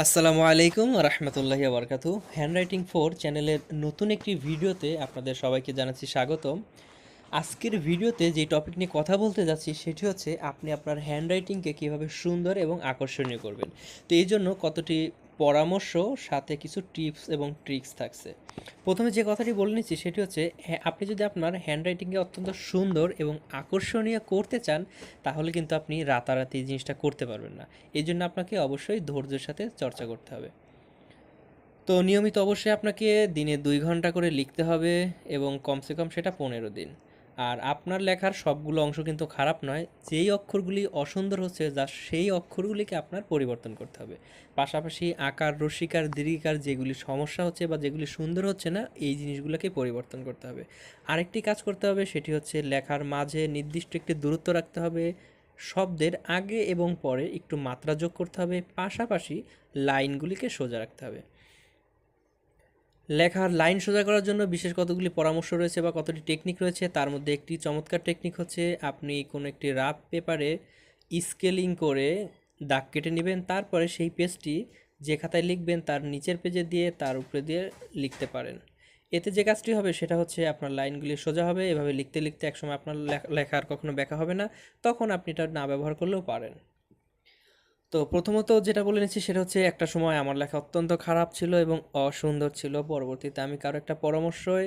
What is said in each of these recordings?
আসসালামু আলাইকুম রহমতুল্লাহি বারকাতু। হ্যান্ডরাইটিং ফোর চ্যানেলের নতুন একটি ভিডিওতে আপনাদের সবাইকে জানাচ্ছি স্বাগতম। আজকের ভিডিওতে যে টপিক নিয়ে কথা বলতে যাচ্ছি সেটি হচ্ছে আপনি আপনার হ্যান্ডরাইটিংকে কীভাবে সুন্দর এবং আকর্ষণীয় করবেন। তো এই জন্য কতটি পরামর্শ সাথে কিছু টিপস এবং ট্রিক্স থাকছে। প্রথমে যে কথাটি বলে নিচ্ছি সেটি হচ্ছে আপনি যদি আপনার হ্যান্ডরাইটিংকে অত্যন্ত সুন্দর এবং আকর্ষণীয় করতে চান তাহলে কিন্তু আপনি রাতারাতি এই জিনিসটা করতে পারবেন না। এই জন্য আপনাকে অবশ্যই ধৈর্যের সাথে চর্চা করতে হবে। তো নিয়মিত অবশ্যই আপনাকে দিনে 2 ঘন্টা করে লিখতে হবে এবং কমসে কম সেটা 15 দিন। আর আপনার লেখার সবগুলো অংশ কিন্তু খারাপ নয়, যেই অক্ষরগুলি অসুন্দর হচ্ছে যা সেই অক্ষরগুলিকে আপনার পরিবর্তন করতে হবে। পাশাপাশি আকার রসিকার দীর্ঘিকার যেগুলি সমস্যা হচ্ছে বা যেগুলি সুন্দর হচ্ছে না এই জিনিসগুলোকে পরিবর্তন করতে হবে। আরেকটি কাজ করতে হবে সেটি হচ্ছে লেখার মাঝে নির্দিষ্ট একটি দূরত্ব রাখতে হবে, শব্দের আগে এবং পরে একটু মাত্রা যোগ করতে হবে, পাশাপাশি লাইনগুলিকে সোজা রাখতে হবে। লেখার লাইন সোজা করার জন্য বিশেষ কতগুলি পরামর্শ রয়েছে বা কতটি টেকনিক রয়েছে। তার মধ্যে একটি চমৎকার টেকনিক হচ্ছে আপনি কোনো একটি রাফ পেপারে স্কেলিং করে দাগ কেটে নেবেন, তারপরে সেই পেজটি যে খাতায় লিখবেন তার নিচের পেজে দিয়ে তার উপরে দিয়ে লিখতে পারেন। এতে যে কাজটি হবে সেটা হচ্ছে আপনার লাইনগুলি সোজা হবে। এভাবে লিখতে লিখতে একসময় আপনার লেখা আর কখনো ব্যাকা হবে না, তখন আপনি এটা না ব্যবহার করলেও পারেন। তো প্রথমত যেটা বলে নিচ্ছি সেটা হচ্ছে একটা সময় আমার লেখা অত্যন্ত খারাপ ছিল এবং অসুন্দর ছিল। পরবর্তীতে আমি কারো একটা পরামর্শই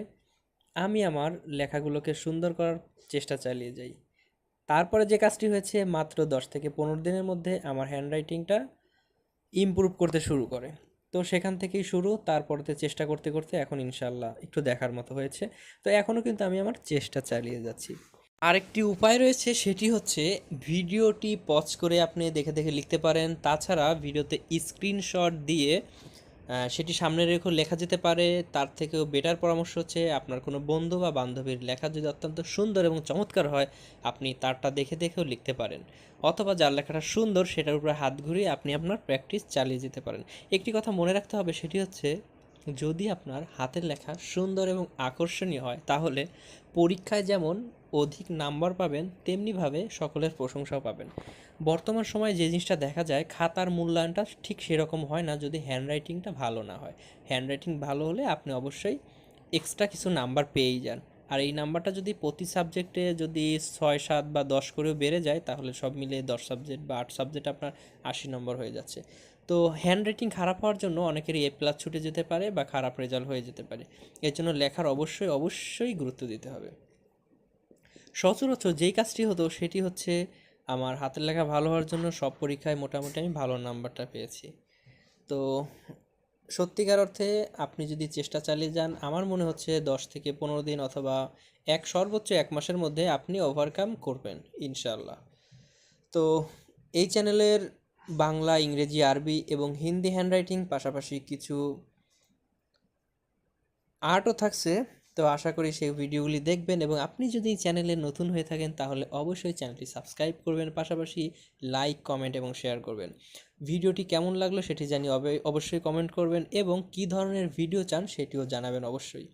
আমি আমার লেখাগুলোকে সুন্দর করার চেষ্টা চালিয়ে যাই। তারপরে যে কাজটি হয়েছে মাত্র 10 থেকে 15 দিনের মধ্যে আমার হ্যান্ডরাইটিংটা ইমপ্রুভ করতে শুরু করে। তো সেখান থেকেই শুরু, তারপরেতে চেষ্টা করতে করতে এখন ইনশাল্লাহ একটু দেখার মতো হয়েছে। তো এখনও কিন্তু আমি আমার চেষ্টা চালিয়ে যাচ্ছি। আরেকটি উপায় রয়েছে সেটি হচ্ছে ভিডিওটি পজ করে আপনি দেখে দেখে লিখতে পারেন। তাছাড়া ভিডিওতে স্ক্রিনশট দিয়ে সেটি সামনে রেখেও লেখা যেতে পারে। তার থেকেও বেটার পরামর্শ হচ্ছে আপনার কোনো বন্ধু বা বান্ধবীর লেখা যদি অত্যন্ত সুন্দর এবং চমৎকার হয় আপনি তারটা দেখে দেখেও লিখতে পারেন, অথবা যার লেখাটা সুন্দর সেটার উপরে হাত ঘুরিয়ে আপনি আপনার প্র্যাকটিস চালিয়ে যেতে পারেন। একটি কথা মনে রাখতে হবে সেটি হচ্ছে যদি আপনার হাতের লেখা সুন্দর এবং আকর্ষণীয় হয় তাহলে পরীক্ষায় যেমন অধিক নাম্বার পাবেন তেমনিভাবে সকলের প্রশংসাও পাবেন। বর্তমান সময়ে যে জিনিসটা দেখা যায় খাতার মূল্যায়নটা ঠিক সেরকম হয় না যদি হ্যান্ডরাইটিংটা ভালো না হয়। হ্যান্ডরাইটিং ভালো হলে আপনি অবশ্যই এক্সট্রা কিছু নাম্বার পেয়েই যান। আর এই নাম্বারটা যদি প্রতি সাবজেক্টে যদি 6, 7 বা 10 করেও বেড়ে যায় তাহলে সব মিলিয়ে 10 সাবজেক্ট বা 8 সাবজেক্ট আপনার 80 নম্বর হয়ে যাচ্ছে। তো হ্যান্ডরাইটিং খারাপ হওয়ার জন্য অনেকেরই A+ ছুটে যেতে পারে বা খারাপ রেজাল্ট হয়ে যেতে পারে। এর জন্য লেখার অবশ্যই অবশ্যই গুরুত্ব দিতে হবে। সচরাচর যেই কাজটি হতো সেটি হচ্ছে আমার হাতের লেখা ভালো হওয়ার জন্য সব পরীক্ষায় মোটামুটি আমি ভালো নাম্বারটা পেয়েছি। তো সত্যিকার অর্থে আপনি যদি চেষ্টা চালিয়ে যান আমার মনে হচ্ছে 10 থেকে 15 দিন অথবা সর্বোচ্চ 1 মাসের মধ্যে আপনি ওভারকাম করবেন ইনশাল্লাহ। তো এই চ্যানেলের বাংলা, ইংরেজি, আরবি এবং হিন্দি হ্যান্ডরাইটিং পাশাপাশি কিছু আর্টও থাকছে। তো আশা করি সেই ভিডিওগুলি দেখবেন এবং আপনি যদি চ্যানেলে নতুন হয়ে থাকেন তাহলে অবশ্যই চ্যানেলটি সাবস্ক্রাইব করবেন, পাশাপাশি লাইক, কমেন্ট এবং শেয়ার করবেন। ভিডিওটি কেমন লাগলো সেটি জানিয়ে অবশ্যই কমেন্ট করবেন এবং কী ধরনের ভিডিও চান সেটিও জানাবেন অবশ্যই।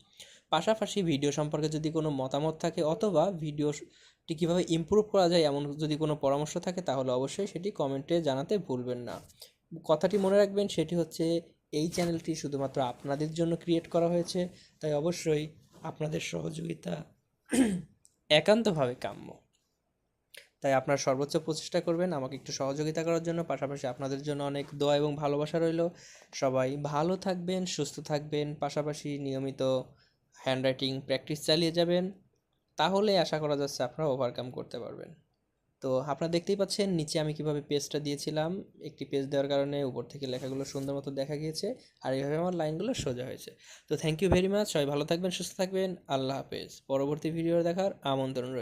পাশাপাশি ভিডিও সম্পর্কে যদি কোনো মতামত থাকে অথবা ভিডিওটি কীভাবে ইমপ্রুভ করা যায় এমন যদি কোনো পরামর্শ থাকে তাহলে অবশ্যই সেটি কমেন্টে জানাতে ভুলবেন না। কথাটি মনে রাখবেন সেটি হচ্ছে এই চ্যানেলটি শুধুমাত্র আপনাদের জন্য ক্রিয়েট করা হয়েছে, তাই অবশ্যই আপনাদের সহযোগিতা একান্তভাবে কাম্য। তাই আপনার সর্বোচ্চ প্রচেষ্টা করবেন আমাকে একটু সহযোগিতা করার জন্য। পাশাপাশি আপনাদের জন্য অনেক দোয়া এবং ভালোবাসা রইল। সবাই ভালো থাকবেন, সুস্থ থাকবেন, পাশাপাশি নিয়মিত হ্যান্ডরাইটিং প্র্যাকটিস চালিয়ে যাবেন, তাহলে আশা করা যাচ্ছে আপনারা ওভারকাম করতে পারবেন। তো আপনারা দেখতেই পাচ্ছেন নিচে আমি কিভাবে পেজটা দিয়েছিলাম। একটি পেজ দেওয়ার কারণে উপর থেকে লেখাগুলো সুন্দর মতো দেখা গিয়েছে আর এইভাবে আমার লাইনগুলো সোজা হয়েছে। তো থ্যাংক ইউ ভেরি মাচ। সবাই ভালো থাকবেন, সুস্থ থাকবেন। আল্লাহ হাফেজ। পরবর্তী ভিডিও দেখার আমন্ত্রণ রইল।